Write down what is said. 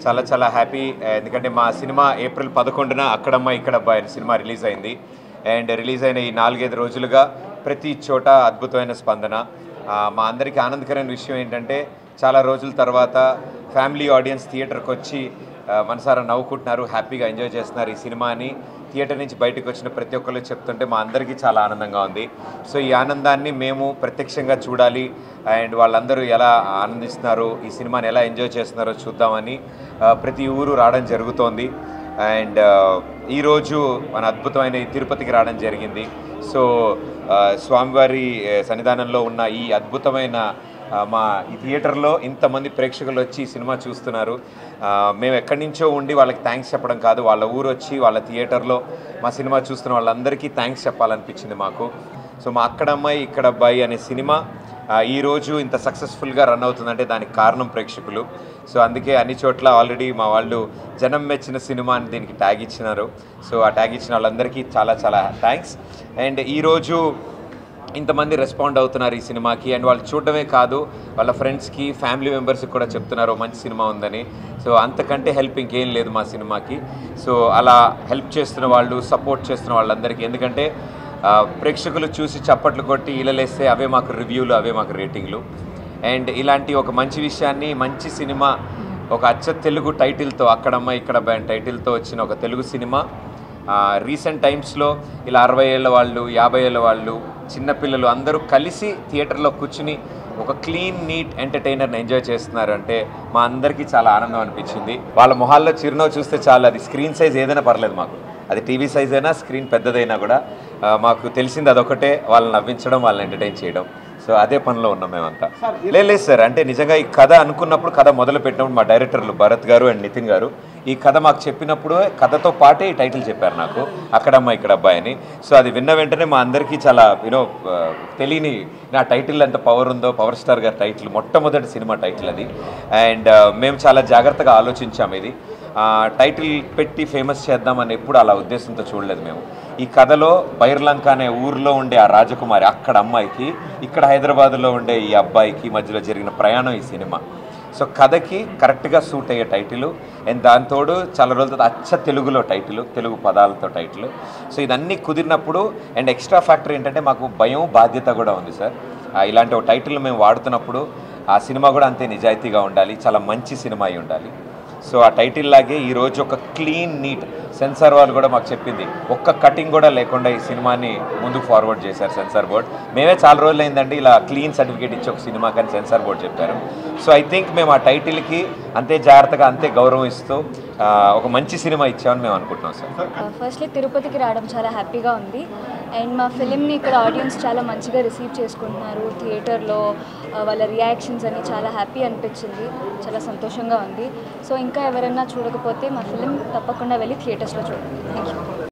చాలా చాలా హ్యాపీ. ఎందుకంటే మా సినిమా ఏప్రిల్ 11న అక్కడమ్మ ఇక్కడబ్బాయి అనే సినిమా రిలీజ్ అయింది. అండ్ రిలీజ్ అయిన ఈ 4-5 రోజులుగా ప్రతి చోట అద్భుతమైన స్పందన. మా అందరికీ ఆనందకరమైన విషయం ఏంటంటే చాలా రోజుల తర్వాత ఫ్యామిలీ ఆడియన్స్ థియేటర్కి వచ్చి మనసారా నవ్వుకుంటున్నారు, హ్యాపీగా ఎంజాయ్ చేస్తున్నారు ఈ సినిమాని. థియేటర్ నుంచి బయటకు వచ్చిన ప్రతి ఒక్కరు చెప్తుంటే మా అందరికీ చాలా ఆనందంగా ఉంది. సో ఈ ఆనందాన్ని మేము ప్రత్యక్షంగా చూడాలి అండ్ వాళ్ళందరూ ఎలా ఆనందిస్తున్నారు, ఈ సినిమాని ఎలా ఎంజాయ్ చేస్తున్నారో చూద్దామని ప్రతి ఊరు రావడం జరుగుతోంది. అండ్ ఈరోజు మన అద్భుతమైన తిరుపతికి రావడం జరిగింది. సో స్వామివారి సన్నిధానంలో ఉన్న ఈ అద్భుతమైన మా ఈ థియేటర్లో ఇంతమంది ప్రేక్షకులు వచ్చి ఈ సినిమా చూస్తున్నారు. మేము ఎక్కడి నుంచో ఉండి వాళ్ళకి థ్యాంక్స్ చెప్పడం కాదు, వాళ్ళ ఊరు వచ్చి వాళ్ళ థియేటర్లో మా సినిమా చూస్తున్న వాళ్ళందరికీ థ్యాంక్స్ చెప్పాలనిపించింది మాకు. సో మా అక్కడమ్మాయి ఇక్కడబ్బాయి అనే సినిమా ఈరోజు ఇంత సక్సెస్ఫుల్గా రన్ అవుతుందంటే దానికి కారణం ప్రేక్షకులు. సో అందుకే అన్ని చోట్ల ఆల్రెడీ మా వాళ్ళు జనం మెచ్చిన సినిమా అని దీనికి ట్యాగ్ ఇచ్చినారు. సో ఆ ట్యాగ్ ఇచ్చిన వాళ్ళందరికీ చాలా చాలా థ్యాంక్స్. అండ్ ఈరోజు ఇంతమంది రెస్పాండ్ అవుతున్నారు ఈ సినిమాకి. అండ్ వాళ్ళు చూడడమే కాదు, వాళ్ళ ఫ్రెండ్స్కి ఫ్యామిలీ మెంబర్స్కి కూడా చెప్తున్నారు మంచి సినిమా ఉందని. సో అంతకంటే హెల్ప్ ఇంకేం లేదు మా సినిమాకి. సో అలా హెల్ప్ చేస్తున్న వాళ్ళు, సపోర్ట్ చేస్తున్న వాళ్ళందరికీ, ఎందుకంటే ప్రేక్షకులు చూసి చప్పట్లు కొట్టి ఇళ్ళలేస్తే అవే మాకు రివ్యూలు, అవే మాకు రేటింగ్లు. అండ్ ఇలాంటి ఒక మంచి విషయాన్ని, మంచి సినిమా, ఒక అచ్చ తెలుగు టైటిల్తో, అక్కడమ్మ ఇక్కడ టైటిల్తో వచ్చిన ఒక తెలుగు సినిమా రీసెంట్ టైమ్స్లో ఇలా 60 ఏళ్ళ వాళ్ళు, 50 ఏళ్ళ వాళ్ళు, చిన్నపిల్లలు అందరూ కలిసి థియేటర్లో కూర్చుని ఒక క్లీన్ నీట్ ఎంటర్టైనర్ని ఎంజాయ్ చేస్తున్నారు అంటే మా అందరికీ చాలా ఆనందం అనిపించింది. వాళ్ళ మొహాల్లో చిరునవ్వు చూస్తే చాలా, అది స్క్రీన్ సైజ్ ఏదైనా పర్లేదు మాకు, అది టీవీ సైజ్ అయినా స్క్రీన్ పెద్దదైనా కూడా మాకు తెలిసింది అదొకటే, వాళ్ళని నవ్వించడం, వాళ్ళని ఎంటర్టైన్ చేయడం. సో అదే పనిలో ఉన్నాం మేమంతా. లేదు సార్, అంటే నిజంగా ఈ కథ అనుకున్నప్పుడు, కథ మొదలు పెట్టినప్పుడు మా డైరెక్టర్లు భరత్ గారు అండ్ నితిన్ గారు ఈ కథ మాకు చెప్పినప్పుడు కథతో పాటే ఈ టైటిల్ చెప్పారు నాకు, అక్కడమ్మ ఇక్కడబ్బాయి అని. సో అది విన్న వెంటనే మా అందరికీ చాలా తెలియని నా టైటిల్ ఎంత పవర్ ఉందో, పవర్ స్టార్ గారి టైటిల్, మొట్టమొదటి సినిమా టైటిల్ అది. అండ్ మేము చాలా జాగ్రత్తగా ఆలోచించాము. ఇది టైటిల్ పెట్టి ఫేమస్ చేద్దామని ఎప్పుడు అలా ఉద్దేశంతో చూడలేదు మేము. ఈ కథలో బైర్లంక అనే ఊరిలో ఉండే ఆ రాజకుమారి, అక్కడ అమ్మాయికి, ఇక్కడ హైదరాబాద్లో ఉండే ఈ అబ్బాయికి మధ్యలో జరిగిన ప్రయాణం ఈ సినిమా. సో కథకి కరెక్ట్గా సూట్ అయ్యే టైటిల్. అండ్ దాంతోడు చాలా రోజుల తర్వాత అచ్చ తెలుగులో టైటిల్, తెలుగు పదాలతో టైటిల్. సో ఇదన్నీ కుదిరినప్పుడు అండ్ ఎక్స్ట్రా ఫ్యాక్టర్ ఏంటంటే మాకు భయం, బాధ్యత కూడా ఉంది సార్. ఇలాంటి ఒక టైటిల్ మేము వాడుతున్నప్పుడు ఆ సినిమా కూడా అంతే నిజాయితీగా ఉండాలి, చాలా మంచి సినిమా అయి ఉండాలి. సో ఆ టైటిల్ లాగే ఈరోజు ఒక క్లీన్ నీట్, సెన్సార్ వాళ్ళు కూడా మాకు చెప్పింది, ఒక్క కటింగ్ కూడా లేకుండా ఈ సినిమాని ముందుకు ఫార్వర్డ్ చేశారు సెన్సార్ బోర్డ్. మేమే చాలా రోజులు అయిందండి ఇలా క్లీన్ సర్టిఫికేట్ ఇచ్చి ఒక సినిమా కానీ సెన్సార్ బోర్డ్ చెప్పారు. సో ఐ థింక్ మేము ఆ టైటిల్కి అంతే జాగ్రత్తగా, అంతే గౌరవం ఇస్తూ ఒక మంచి సినిమా ఇచ్చామని మేము అనుకుంటున్నాం సార్. ఫస్ట్లీ తిరుపతికి రావడం చాలా హ్యాపీగా ఉంది. అండ్ మా ఫిలింని ఇక్కడ ఆడియన్స్ చాలా మంచిగా రిసీవ్ చేసుకుంటున్నారు. థియేటర్లో వాళ్ళ రియాక్షన్స్ అని చాలా హ్యాపీ అనిపించింది, చాలా సంతోషంగా ఉంది. సో ఇంకా ఎవరైనా చూడకపోతే మా ఫిలిం తప్పకుండా వెళ్ళి థియేటర్స్లో చూడండి. Thank you.